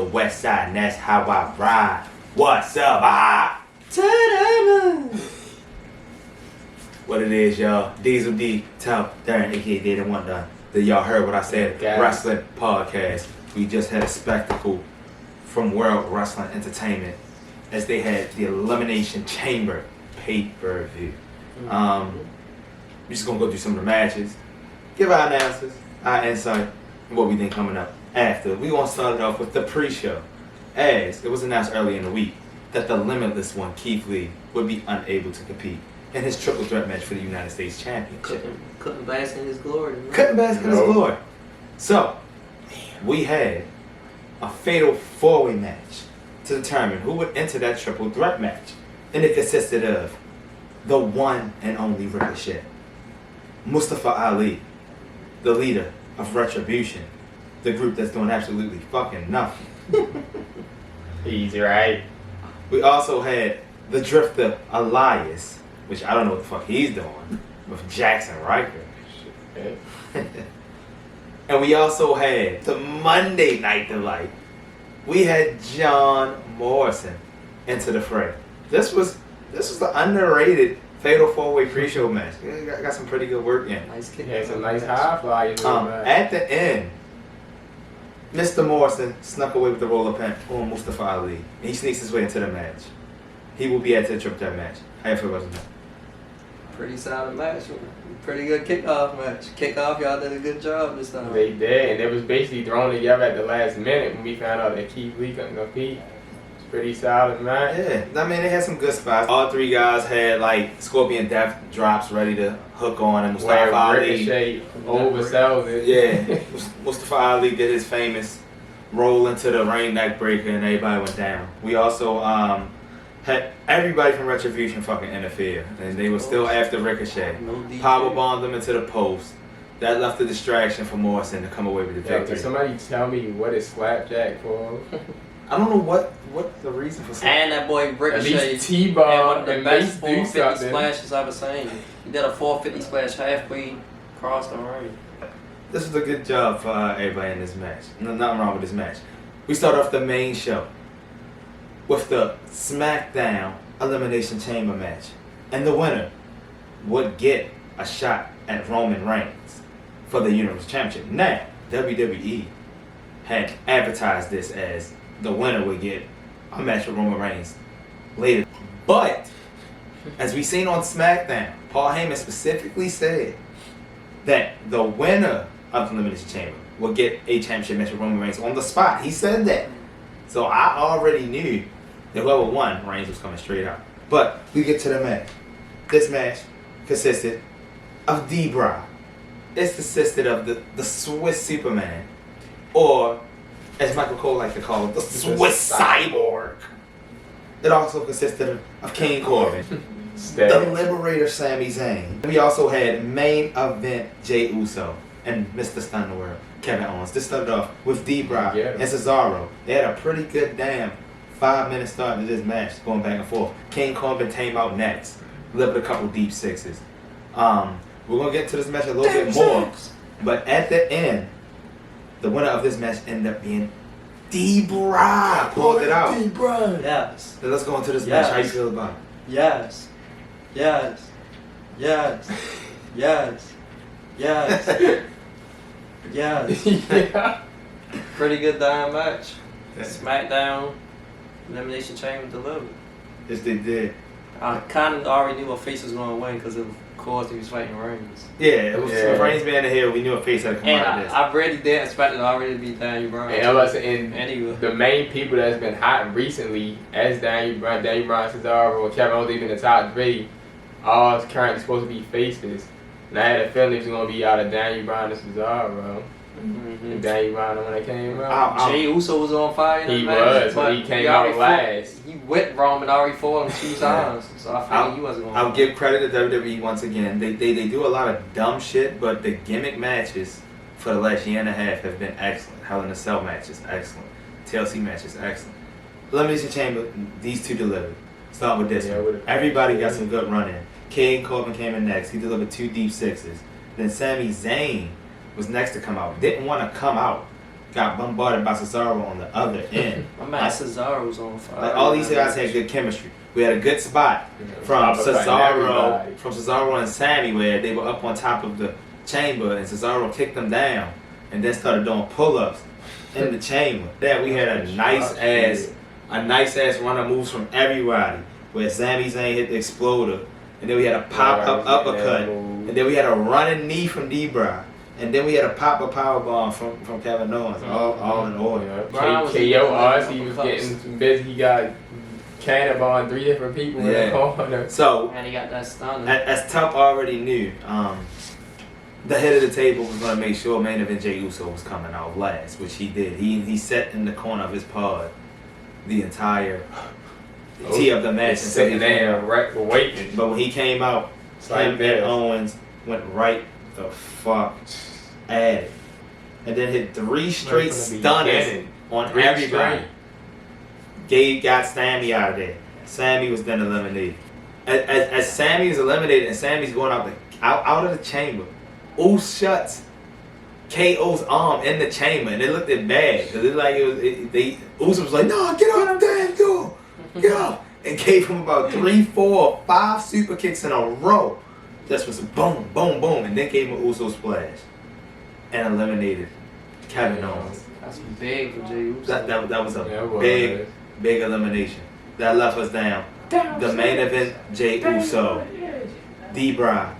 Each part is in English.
west side, and that's how I ride. What's up, ta-da! What it is, y'all. Diesel D, Top, Darren, aka They Done One Done. Y'all heard what I said. Wrestling podcast. We just had a spectacle from World Wrestling Entertainment as they had the Elimination Chamber pay-per-view. We're just gonna go through some of the matches, give our analysis, our insight, and what we think coming up after. We're gonna start it off with the pre-show, as it was announced earlier in the week that the Limitless One, Keith Lee, would be unable to compete in his triple threat match for the United States Championship. Couldn't bask in his glory. Man. Couldn't bask in his glory. So, we had a fatal four-way match to determine who would enter that triple threat match. And it consisted of the one and only Ricochet, Mustafa Ali, the leader of Retribution, the group that's doing absolutely fucking nothing. Easy, right? We also had the Drifter Elias, which I don't know what the fuck he's doing, with Jackson Riker. And we also had the Monday Night Delight. We had John Morrison enter the fray. This was the underrated Fatal 4-Way pre-show match. Got some pretty good work in. Nice kick. Yeah, some nice high flyers. At the end, Mr. Morrison snuck away with the roll-up pin on Mustafa Ali. And he sneaks his way into the match. He will be at the triple threat match. How you feel about that? Pretty solid match. Pretty good kickoff match. Kickoff, y'all did a good job this time. They did, and it was basically thrown together at the last minute when we found out that Keith Lee couldn't compete. It's pretty solid, man. Yeah, I mean, they had some good spots. All three guys had like Scorpion Death drops ready to hook on, and Mustafa Ali. Ricochet oversells it. Yeah, Mustafa Ali did his famous roll into the rain neck breaker, and everybody went down. We also had everybody from Retribution fucking interfere, and they were still after Ricochet. Powerbombed them into the post. That left a distraction for Morrison to come away with the victory. Can somebody tell me what is Slapjack for? I don't know what the reason for Slapjack. And that boy Ricochet. At least T-Bar one of the and best Mace do 450 something. splashes I've ever seen. He did a 450 splash halfway across the ring. This was a good job for everybody in this match. No, nothing wrong with this match. We start off the main show with the SmackDown Elimination Chamber match. And the winner would get a shot at Roman Reigns for the Universal Championship. Now, WWE had advertised this as the winner would get a match with Roman Reigns later. But, as we seen on SmackDown, Paul Heyman specifically said that the winner of the Elimination Chamber will get a championship match with Roman Reigns on the spot. He said that. So I already knew that whoever won, Reigns was coming straight out. But we get to the match. This match consisted of D-Bra. It consisted of the Swiss Superman, or as Michael Cole liked to call it, the Swiss Cyborg. It also consisted of King Corbin, the Liberator Sami Zayn. We also had main event Jey Uso and Mr. Stun in the World, Kevin Owens. This started off with D-Bra and Cesaro. They had a pretty good 5-minute start to this match, going back and forth. King Corbin came out next, delivered a couple deep sixes. We're going to get to this match a little bit more, but at the end, the winner of this match ended up being D-Bra. Pulled it out. D-Bra. Yes. So let's go into this match. How you feel about it? Yes. Yes. Yes. Yes. Yes. Yes. Yeah. Pretty good damn match. Yeah. SmackDown Elimination Chamber delivered. Yes, they did. I kind of already knew what face was going to win because of course he was fighting Reigns. Yeah, it was Reigns being the heel. We knew a face had to come out of this. I really did expect it already to be Daniel Bryan. And the main people that's been hot recently, as Daniel Bryan, Cesaro, Kevin Owens, even the top three, all currently supposed to be faces. And I had a feeling it was going to be out of Daniel Bryan and Cesaro. And Daniel Bryan when it came out. Jey Uso was on fire. He was, but he came out last. He whipped Roman already fought him 2 times, so I figured he wasn't going to. I'll give credit to WWE once again. They do a lot of dumb shit, but the gimmick matches for the last year and a half have been excellent. Hell in a Cell match is excellent. TLC match is excellent. Elimination Chamber, these two delivered. Start with this one. Everybody got some good running. King Corbin came in next. He delivered 2 deep sixes. Then Sami Zayn was next to come out. Didn't want to come out, got bombarded by Cesaro on the other end. My man Cesaro's on fire. Like all these guys had good chemistry. We had a good spot from Cesaro and Sammy where they were up on top of the chamber and Cesaro kicked them down and then started doing pull-ups in the chamber. Then we had a nice ass run of moves from everybody where Sami Zayn hit the exploder, and then we had a pop-up uppercut, and then we had a running knee from D-Bry, and then we had a pop-up powerbomb from Kevin Owens, all in order. KO Oz, he was getting busy. He got cannonball on 3 different people in the corner. So, and he got that stun. As Tuck already knew, the head of the table was going to make sure main event Jey Uso was coming out last, which he did. He sat in the corner of his pod the entire tee of the match and sitting there waiting. But when he came out, him and Owens went right the fuck at it, and then hit 3 straight stunners on everybody. Gabe got Sammy out of there. Sammy was then eliminated. As Sammy is eliminated and Sammy's going out of the chamber, Uso shuts KO's arm in the chamber, and it looked bad because Uso was like, "No, get off the damn door, get off," and gave him about 3, 4, 5 super kicks in a row. Just was boom, boom, boom, and then gave him an Uso splash and eliminated Kevin Owens. That's big for Jey Uso. That was a big elimination. That left us down. The main event, Jey Uso, D-Bry,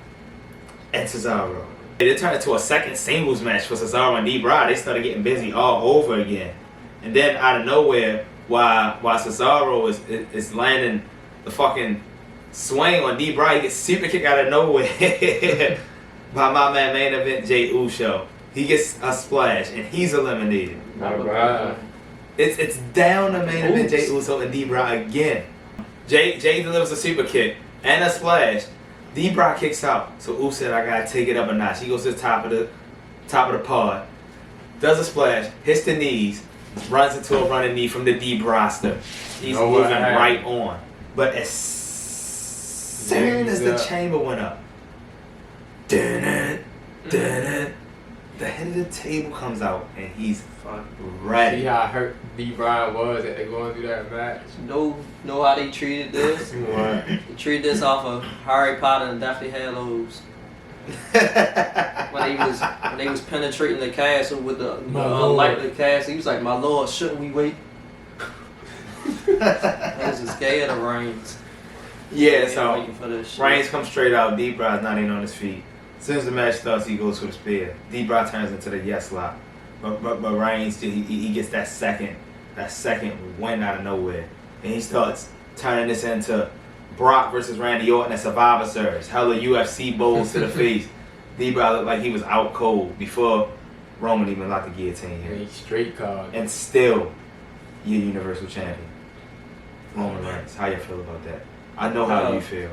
and Cesaro. It turned into a second singles match for Cesaro and D-Bry. They started getting busy all over again. And then out of nowhere, while Cesaro is landing the fucking swing on D-Bry, he gets super kicked out of nowhere by my man main event Jey Uso. He gets a splash and he's eliminated. It's down to main event Jey Uso and D-Bry again. Jey delivers a super kick and a splash. D-Bry kicks out, so Uso said, "I gotta take it up a notch." He goes to the top of the pod, does a splash, hits the knees, runs into a running knee from the D-Bryster. He's moving right on. But as soon as the chamber went up, the head of the table comes out and he's ready. See how hurt D-Bry was that they going through that match? Know how they treated this? They treated this off of Harry Potter and Deathly Hallows. when he was penetrating the castle with the unlikely castle, he was like, "My lord, shouldn't we wait?" He was just scared of Reigns. Yeah, so Reigns comes straight out. D-Bry's not even on his feet. As soon as the match starts, he goes for the spear. D-Bry turns into the yes lock. But Reigns, he gets that second win out of nowhere. And he starts turning this into Brock versus Randy Orton at Survivor Series. Hella UFC bowls to the face. D-Bry looked like he was out cold before Roman even locked the guillotine here. And he straight card. And still, you're Universal Champion. Roman Reigns, how you feel about that? I know how you feel.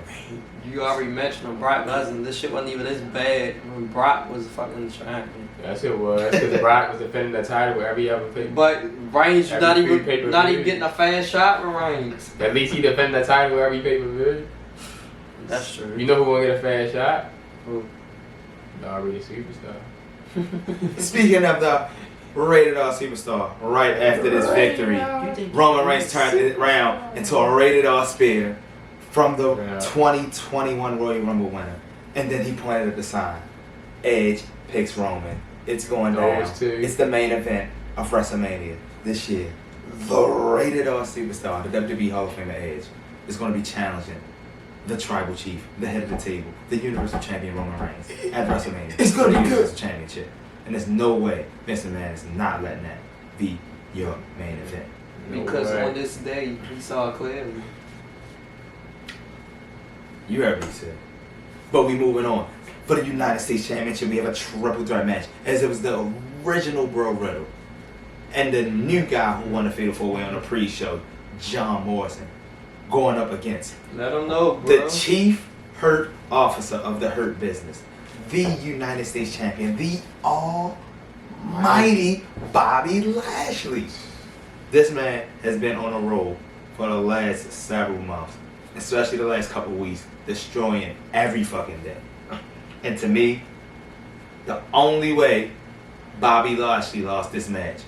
You already mentioned him, Brock Lesnar. This shit wasn't even this bad when Brock was fucking champion. Yes, it was. Because Brock was defending the title with every other pay. But Reigns, you're not even getting a fast shot with Reigns. At least he defended the title with every pay-per-view. That's true. You know who won't get a fast shot? Who? The already superstar. Speaking of the rated R superstar, right after this victory, Roman Reigns turned it around into a rated R spear from the 2021 Royal Rumble winner. And then he pointed at the sign. Edge picks Roman. It's going down. It's the main event of WrestleMania this year. The rated R superstar, the WWE Hall of Famer Edge, is going to be challenging the Tribal Chief, the head of the table, the Universal Champion Roman Reigns at WrestleMania. It's going to be Universal Championship. And there's no way Vince McMahon is not letting that be your main event. Because on this day, he saw it clearly. You heard what he said. But we moving on. For the United States Championship, we have a triple threat match, as it was the original Bro Riddle and the new guy who won the Fatal 4-Way on the pre-show, John Morrison, going up against Let him know, bro. the Chief Hurt Officer of the Hurt Business, the United States Champion, the almighty Bobby Lashley. This man has been on a roll for the last several months, especially the last couple of weeks, destroying every fucking day. And to me, the only way Bobby Lashley lost this match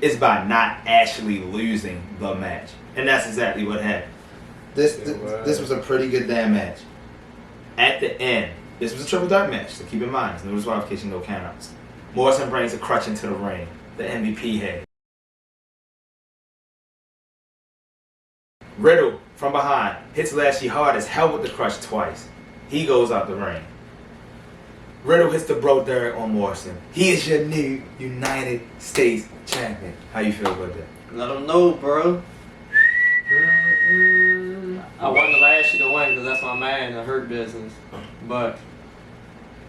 is by not actually losing the match. And that's exactly what happened. This was a pretty good damn match. At the end, this was a triple threat match, so keep in mind, there's no disqualification, no countouts. Morrison brings a crutch into the ring. The MVP head. Riddle, from behind, hits Lashley hard as hell with the crutch twice. He goes out the ring. Riddle hits the bro third on Morrison. He is your new United States champion. How you feel about that? Let him know, bro. I wanted Lashley to win because that's my man in Hurt Business. But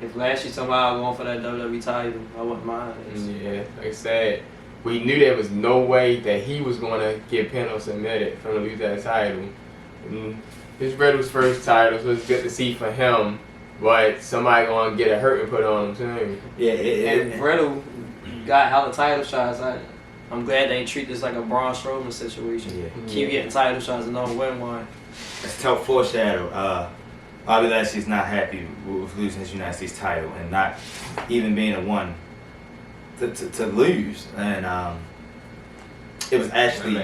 if Lashley somehow going for that WWE title, I wouldn't mind. Yeah, like I said, we knew there was no way that he was going to get pinned or submitted for him to lose that title. This Riddle's first title, so it's good to see for him. But somebody going to get a hurt and put on him too. Yeah, and Riddle got hella title shots. I'm glad they treat this like a Braun Strowman situation. Yeah. Keep getting title shots and don't win one. It's tough foreshadow. Bobby Lashley's not happy with losing his United States title and not even being the one to lose. And it was actually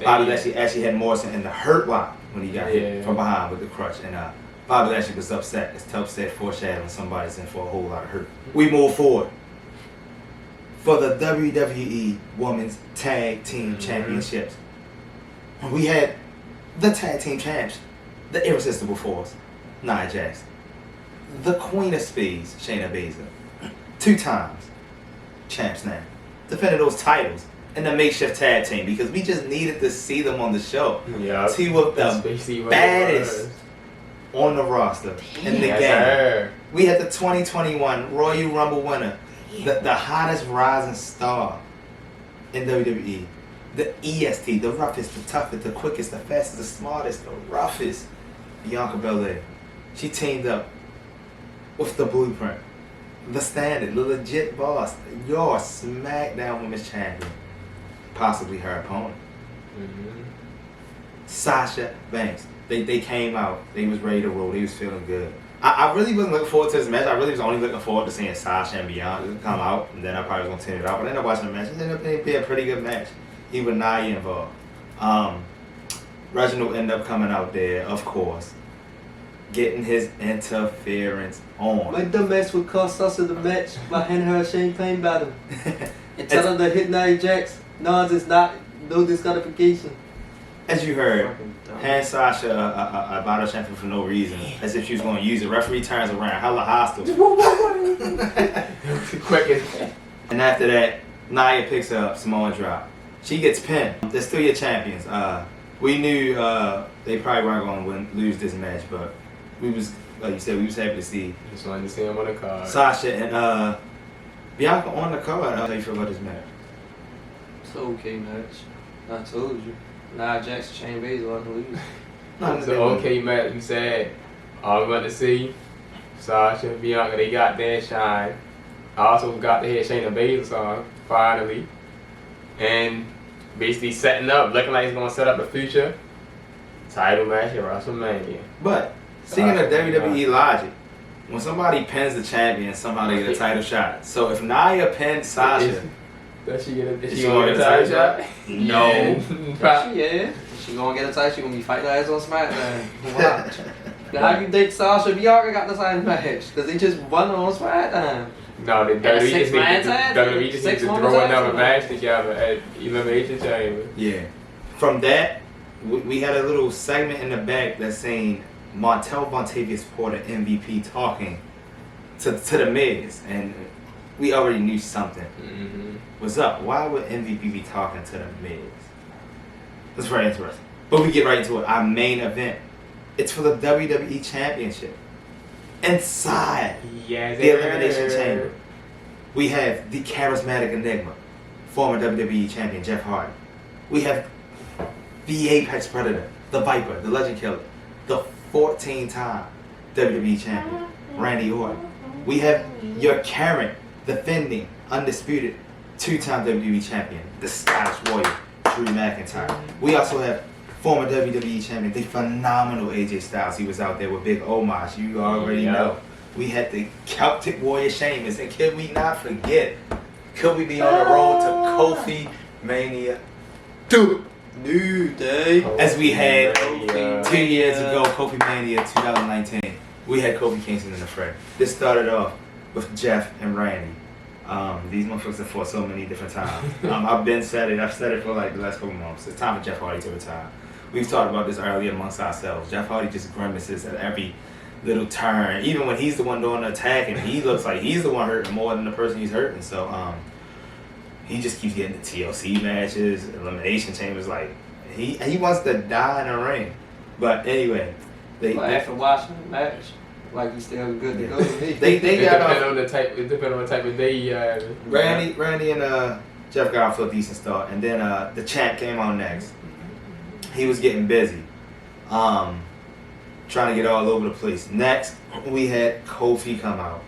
Bobby Lashley actually had Morrison in the hurt lock when he got hit from behind with the crutch. And Bobby Lashley was upset. It's tough set foreshadowing somebody's in for a whole lot of hurt. We move forward for the WWE Women's Tag Team Championships. We had the tag team champs, the Irresistible Force, Nia Jax, the Queen of Speeds, Shayna Baszler, 2 times champs now, defending those titles in the makeshift tag team because we just needed to see them on the show. Yeah, 2 of the baddest on the roster in the game. We had the 2021 Royal Rumble winner, the hottest rising star in WWE. The EST, the roughest, the toughest, the quickest, the fastest, the smartest, the roughest, Bianca Belair. She teamed up with the Blueprint, the Standard, the legit boss, your SmackDown Women's Champion, possibly her opponent. Sasha Banks. They came out, they was ready to roll, they was feeling good. I really wasn't looking forward to this match. I really was only looking forward to seeing Sasha and Bianca come out, and then I probably was going to tune it out. But then I watched the match, it ended up being a pretty good match. Even Nia involved. Reginald ended up coming out there, of course, getting his interference on. My dumbass would cost us in the match by handing her a champagne bottle and tell her to hit Nia Jax. No, it's not. No disqualification. As you heard, hand Sasha a bottle of shampoo for no reason, as if she was going to use it. Referee turns around, hella hostile. And after that, Nia picks her up, Samoa drop. She gets pinned. They're still your champions. We knew they probably weren't going to lose this match, but we was, like you said, we was happy to see. Just wanted to see him on the card. Sasha and Bianca on the card. How do you feel about this match? It's an okay match. I told you. Nia Jax and Shayna Baszler wasn't losing. It's an okay match. You said all we want to see Sasha and Bianca. They got their shine. I also got to hear Shayna Baszler song finally, and basically setting up, looking like he's gonna set up the future title match at WrestleMania. But speaking of WWE logic, when somebody pins the champion, somehow they get a title shot. So if Nia pins Sasha, does she get a title shot? No. Yeah. She gonna get a title. She gonna be fighting her ass on SmackDown. Watch. How you think Sasha and Bianca got the title match? Because they just won on SmackDown. No, the WWE just need to throw another match together at Elimination Chamber. Yeah. From that, we had a little segment in the back that's saying Montel Vontavious Porter MVP talking to the Miz, and we already knew something was up. Why would MVP be talking to the Miz? That's very interesting. But we get right into it. Our main event. It's for the WWE Championship. Inside the Elimination Chamber, we have the charismatic enigma, former WWE Champion Jeff Hardy. We have the Apex Predator, the Viper, the Legend Killer, the 14-time WWE Champion Randy Orton. We have your current, defending, undisputed 2-time WWE Champion, the Scottish Warrior Drew McIntyre. We also have former WWE Champion, the phenomenal AJ Styles. He was out there with Big Omos. You already know. We had the Celtic Warrior Sheamus, and can we not forget Could we be on the road to Kofi Mania? Dude. New Day. As we had Kofi 2 years ago, Kofi Mania 2019. We had Kofi Kingston in the fray. This started off with Jeff and Randy. These motherfuckers have fought so many different times. I've said it for like the last couple months. It's time for Jeff Hardy to retire. We've talked about this earlier amongst ourselves. Jeff Hardy just grimaces at every little turn. Even when he's the one doing the attacking, he looks like he's the one hurting more than the person he's hurting. So he just keeps getting the TLC matches, Elimination Chambers. Like he wants to die in the ring. But anyway, after watching the match, like he's still good to go to me. They got depends on the type. It depends on the type of day you have. Randy and Jeff got off to a decent start, and then the champ came on next. He was getting busy, trying to get all over the place. Next, we had Kofi come out,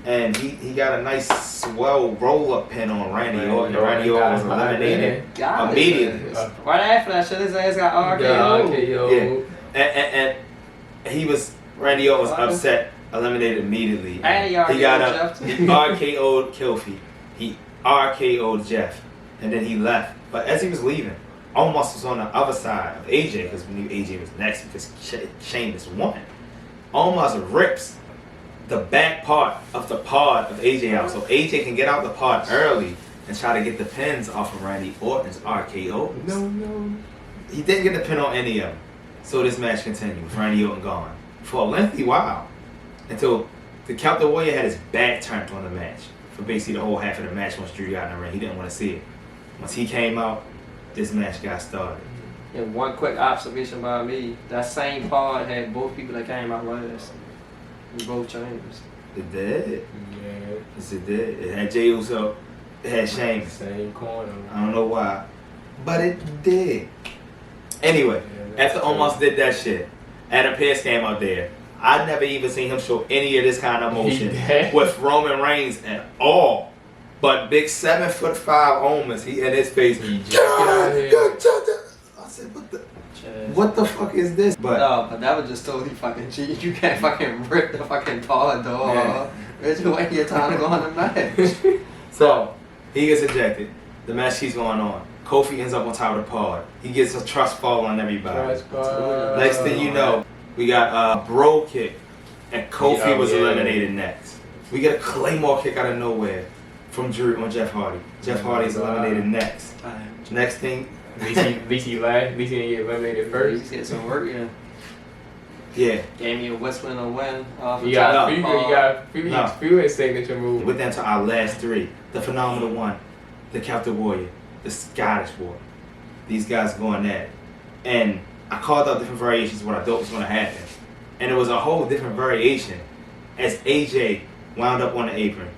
and he got a nice swell roll-up pin on Randy Orton. Randy Orton was eliminated immediately. Right after that shit, his ass got RKO. Yeah, and he was Randy Orton was upset, eliminated immediately. And he got up, RKO'd Kofi. He RKO'd Jeff, and then he left. But as he was leaving, almost was on the other side of AJ because we knew AJ was next because Sheamus won. Almost rips the back part of the pod of AJ out, so AJ can get out the pod early and try to get the pins off of Randy Orton's RKO. No. He didn't get the pin on any of them. So this match continued with Randy Orton gone for a lengthy while until the Captain Warrior had his back turned on the match for basically the whole half of the match. Once Drew got in the ring, he didn't want to see it. Once he came out, this match got started. And one quick observation by me, that same pod had both people that came out last in both chambers. It did. Yeah. Yes, it did. It had Jey Uso. It had Sheamus. Same corner. I don't know why, but it did. Anyway, Yeah, after almost did that shit, Adam Pearce came out there. I never even seen him show any of this kind of emotion with Roman Reigns at all. But big 7'5" Owens, he in his face. He just get out of here. I said, what the fuck is this? But no, but that was just totally fucking cheap. You can't fucking rip the fucking pod dog. Yeah. It's just waiting your time to go on the match. So he gets ejected. The match keeps going on. Kofi ends up on top of the pod. He gets a trust fall on everybody. Next thing you know, we got a bro kick, and Kofi was eliminated next. We get a Claymore kick out of nowhere from Drew on Jeff Hardy. Jeff Hardy's eliminated next. Next thing, At least he didn't get eliminated first. He's getting some work in. yeah. Gave me a whistle and a win. You got his signature move. We're down to our last three. The Phenomenal One, the Captain Warrior, the Scottish Warrior. These guys going at it. And I called out different variations of what I thought was going to happen. And it was a whole different variation as AJ wound up on the apron.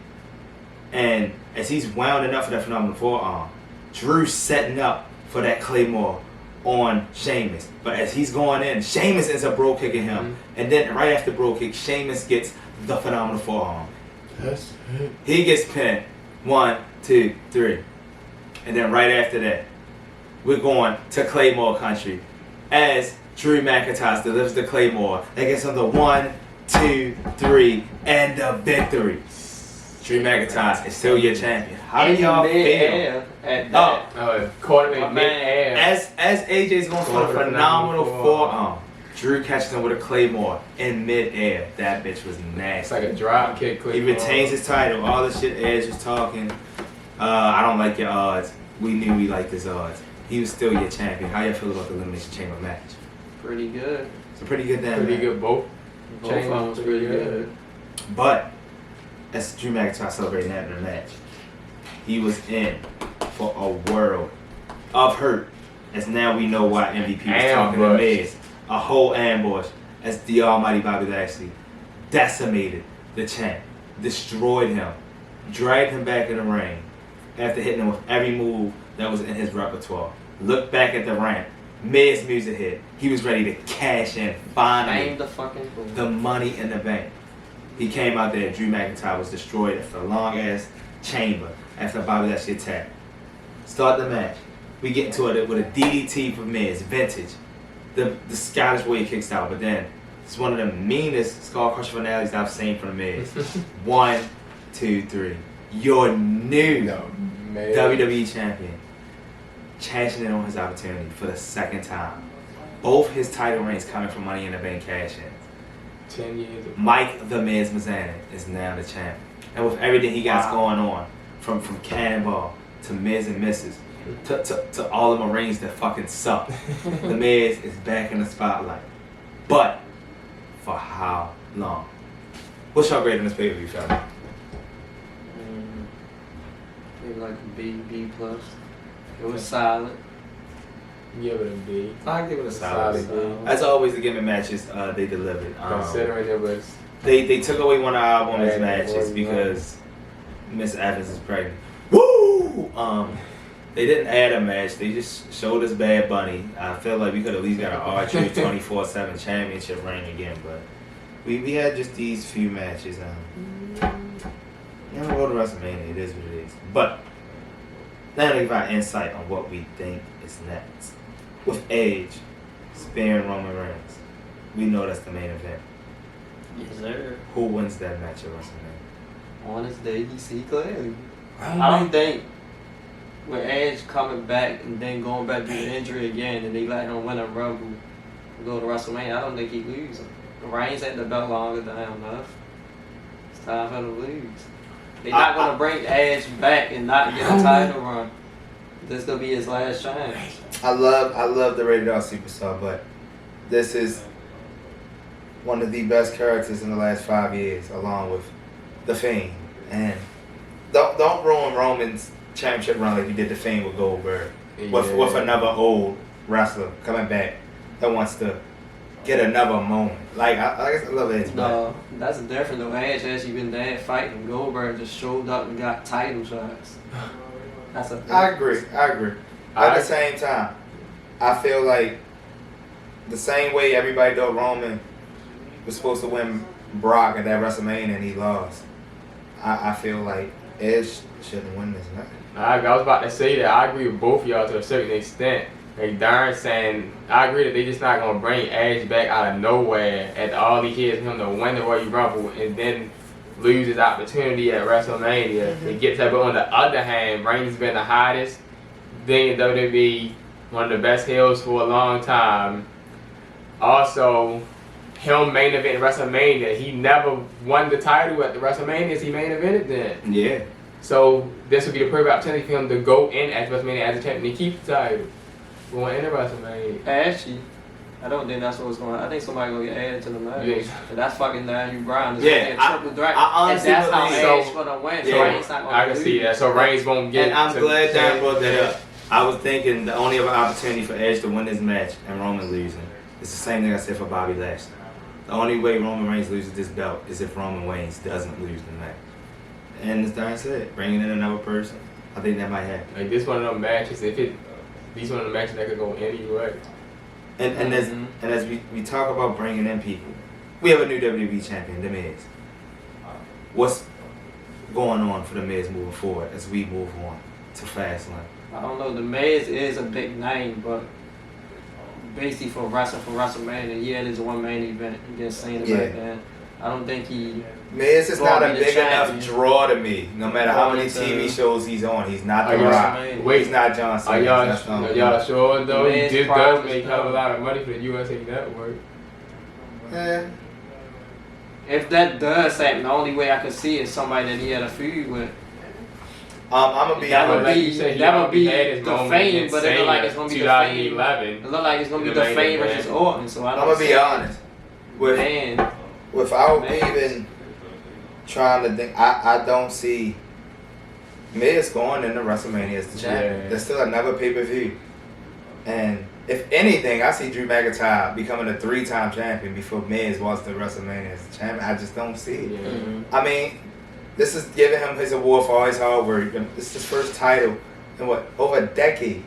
And as he's wounding up for that phenomenal forearm, Drew's setting up for that Claymore on Sheamus. But as he's going in, Sheamus ends up bro kicking him. Mm-hmm. And then right after bro kick, Sheamus gets the phenomenal forearm. That's it. He gets pinned. 1, 2, 3. And then right after that, we're going to Claymore country as Drew McIntyre delivers the Claymore. They get him the 1, 2, 3, and the victory. Drew McIntyre is still your champion. How do y'all feel? Caught him in mid-air. As AJ's going for the phenomenal forearm, Drew catches him with a Claymore in mid-air. That bitch was nasty. It's like a drop kick Claymore. He retains his title. All the shit Edge was talking. I don't like your odds. We knew we liked his odds. He was still your champion. How y'all feel about the Elimination Chamber match? Pretty good. It's a pretty good damn Pretty match. good both. Both of them was pretty good. But as Drew McIntyre celebrating that in the match, he was in for a world of hurt. As now we know why MVP was talking to Miz. A whole ambush as the almighty Bobby Lashley decimated the champ, destroyed him, dragged him back in the ring after hitting him with every move that was in his repertoire. Looked back at the ramp. Miz music hit. He was ready to cash in finally. The money in the bank. He came out there. Drew McIntyre was destroyed after a long ass chamber after Bobby Lashley attacked. Start the match. We get into it with a DDT for Miz, vintage. The Scottish Warrior kicks out, but then it's one of the meanest skull crusher finales that I've seen from the Miz. 1, 2, 3. your new Man. WWE champion, cashing in on his opportunity for the second time. Both his title reigns coming from Money in the Bank cash-ins. 10 years ago. Mike the Miz Mazana is now the champion. And with everything he got going on, from Cannonball to Miz and Mrs. to all the Marines that fucking suck, the Miz is back in the spotlight. But for how long? What's your grade on this pay-per-view, fella? Maybe like a B plus. It was solid. Give it a B. I give it a solid. B. As always, the gimmick matches they delivered. Considering it was. They took away one of our women's matches because Miss Evans is pregnant. Woo! They didn't add a match. They just showed us Bad Bunny. I feel like we could at least got an R-Truth 24/7 championship reign again, but we had just these few matches. Never go to WrestleMania. It is what it is. But now to give our insight on what we think is next. With Edge sparing Roman Reigns, we know that's the main event. Yes, sir. Who wins that match at WrestleMania? On this day, you see clearly. I don't think with Edge coming back and then going back to the injury again and they let him win a Rumble and go to WrestleMania, I don't think he loses. Reigns at the belt longer than enough. It's time for him to lose. They're not going to bring Edge back and not get a title run. This is going to be his last chance. I love the Rated R Superstar, but this is one of the best characters in the last 5 years, along with The Fiend. And don't ruin Roman's championship run like you did The Fiend with Goldberg. With another old wrestler coming back that wants to get another moment. Like I love Edge. No, that's different though. Edge actually been there fighting. Goldberg just showed up and got title shots. That's a. I agree. At the same time, I feel like the same way everybody thought Roman was supposed to win Brock at that WrestleMania and he lost. I feel like Edge shouldn't win this match. I was about to say that I agree with both of y'all to a certain extent. Like Darren saying, I agree that they just not gonna bring Edge back out of nowhere after all these years for him to win the Royal Rumble and then lose his opportunity at WrestleMania to get that. But on the other hand, Reigns has been the hottest thing in WWE, one of the best heels for a long time. Also, him main event WrestleMania, he never won the title at the WrestleManias he main evented then. Yeah. So this would be the perfect opportunity for him to go in at WrestleMania as a champion and keep the title. Going into WrestleMania. Actually, I don't think that's what's going on. I think somebody gonna get added to the match. Yeah. And that's fucking Daniel Bryan. It's Yeah, gonna be a triple threat. I honestly and that's how believe Edge gonna win. Yeah. So Reigns not gonna I can see that. So Reigns won't get. And I'm to glad the Dan brought that championship. up. I was thinking the only other opportunity for Edge to win this match and Roman losing is the same thing I said for Bobby Lashley. The only way Roman Reigns loses this belt is if Roman Reigns doesn't lose the match. And as Darren said, bringing in another person, I think that might happen. Like this one of them matches, these one of the matches that could go anywhere. And as we talk about bringing in people, we have a new WWE champion, The Miz. What's going on for The Miz moving forward as we move on to FASTLANE? I don't know. The Miz is a big name, but basically for WrestleMania, yeah, there's one main event against Cena back then. I don't think he. Miz is not a be the big enough champion. draw to me. No matter how many Going TV into- shows he's on, he's not Are The y'all- Rock. wait. He's not John Are Cena. That's not y'all sure though? Miz He just probably does make hell of a still- lot of money for the USA Network. Eh. If that does happen, the only way I could see is somebody that he had a feud with. I'm gonna be That would honest. Like be- you said, he that would already be had his the moment Fame, in but it look like Sanya it's gonna be the Fame. 2011. It look like it's gonna be The the main Fame event. versus Orton, so I don't. I'm gonna be see- honest. Man, Without Man. even trying to think, I don't see Miz going into WrestleMania as the champion. Yeah. There's still another pay-per-view. And if anything, I see Drew McIntyre becoming a 3-time champion before Miz was to WrestleMania as the champion. I just don't see it. Yeah. I mean, this is giving him his award for all his hard work. This is his first title in over a decade.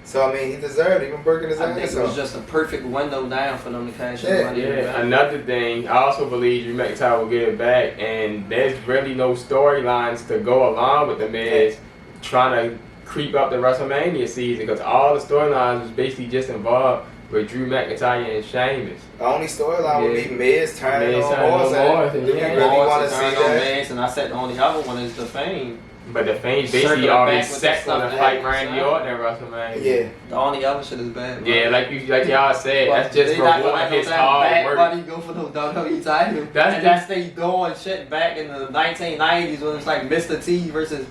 So I mean, he deserved it. He been working his I think ass it was off. just a perfect window down for them to cash in Yeah. money. Yeah, another thing, I also believe Drew McIntyre will get it back, and there's really no storylines to go along with the Miz trying to creep up the WrestleMania season because all the storylines was basically just involved with Drew McIntyre and Sheamus. The only storyline would be Miz turning Miz on turning on Morrison. Do we yeah. really want to see Morrison turned on that? Miz, and I said the only other one is the Fame. But the Fame Circle basically it already back with the set stuff on the that fight happened Randy inside. Orton at WrestleMania. Yeah. The only other shit is bad. Yeah, like y'all said, that's just rewarding his hard work. Nobody go for no WWE title. That's they doing shit back in the 1990s when it's like Mr. T versus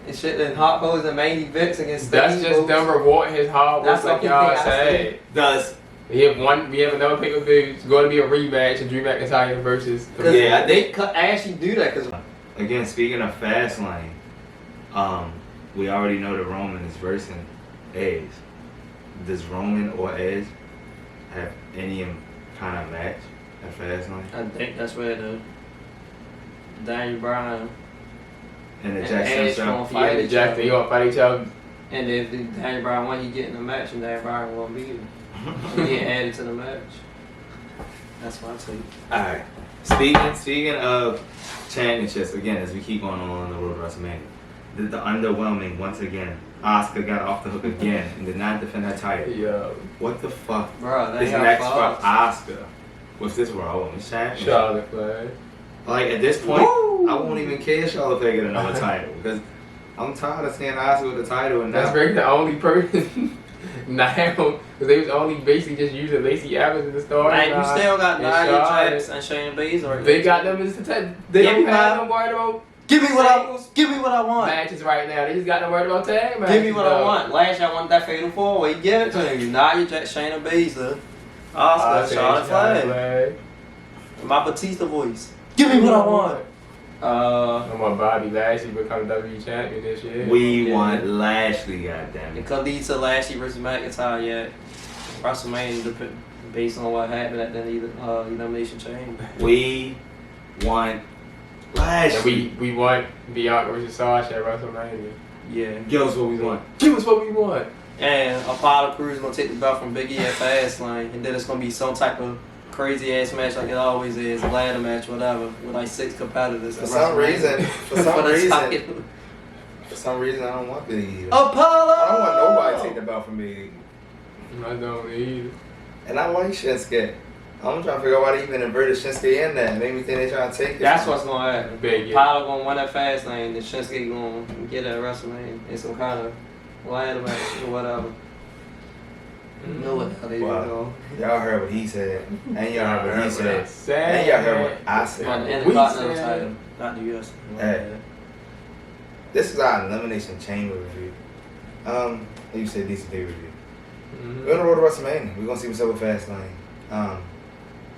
and shit and Hot Hoes and main events against. That's just them rewarding his hard work, That's like the y'all only thing I said. Does We have another pay-per-view. It's going to be a rematch of Drew McIntyre versus. Yeah, I they think- could actually do that because again, speaking of FASTLANE, we already know that Roman is versing Edge. Does Roman or Edge have any kind of match at FASTLANE? I think that's where the Daniel Bryan And the and Jackson Edge himself. gonna fight each Jack, other. they gonna fight each other. And if Daniel Bryan won, he get in the match, and Daniel Bryan won't beat him. He get added to the match. That's my take. Alright. Speaking of championships, again, as we keep going on the road to WrestleMania, the underwhelming, once again, Asuka got off the hook again and did not defend her title. Yo, What the fuck Bro, they is got next fought. for Asuka? What's this Raw Women's Championship? Charlotte Flair. Like, at this point, Woo! I won't even care if Charlotte Flair get another title because I'm tired of seeing Asuka with the title and That's now. really the only person now, because they was only basically just using Lacey Evans in the story. Man, you still got and Nia Charlotte. Jax and Shayna Baszler. They got them as the they Give don't me have my- them worried about Give me what I want. matches right now. They just got them worried about tag matches. Give me what I though. want. Last year I wanted that fatal 4-way. Give it to you. Nia Jax, Shayna Baszler, Asuka, Charlotte Flair. My Batista voice. Give me what I want. I want Bobby Lashley become WWE champion this year. We Yeah. want Lashley, goddammit. It could lead to Lashley versus McIntyre yet. WrestleMania, based on what happened at the Elimination Chamber. We want Lashley. And we want Bianca versus Sasha at WrestleMania. Yeah. Give us what we want. Give us what we want. And Apollo Crews gonna take the belt from Big E at FASTLANE, and then it's gonna be some type of crazy ass match like it always is, a ladder match, whatever, with like 6 competitors. For some reason, For I don't want Big E. Apollo. I don't want nobody to take the belt from Big E. I don't either. And I like Shinsuke. I'm trying to figure out why they even inverted Shinsuke in that. Made me think they trying to take it. That's what's gonna happen. Big, yeah. Apollo gonna win at FASTLANE, and Shinsuke gonna get at WrestleMania in some kind of ladder match or whatever. You know what the hell they Wow. do. Y'all heard what he said. And y'all heard what he said. Sad. And y'all heard what I On the said. Intercontinental title, not the US. Hey. This is our Elimination Chamber review. Like you said, decent day review. We're on the road to WrestleMania. We're gonna see what's up with FASTLANE.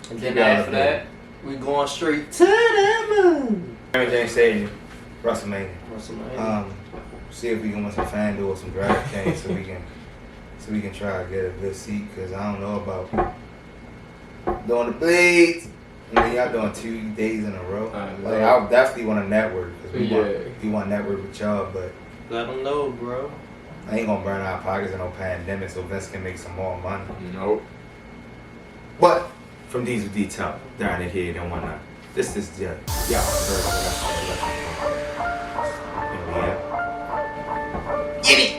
And then after that, we going straight to the moon. Raymond James Stadium, WrestleMania. WrestleMania. See if we can win some FanDuel or some DraftKings so we can try to get a good seat because I don't know about doing the blades. I mean, y'all doing 2 days in a row. Like I definitely want to network because we want to network with y'all, but Let them know, bro. I ain't gonna burn our pockets in no pandemic so Vince can make some more money. Nope. But from Diesel Detail, down in here and whatnot. This is y'all first. Yeah. Get it.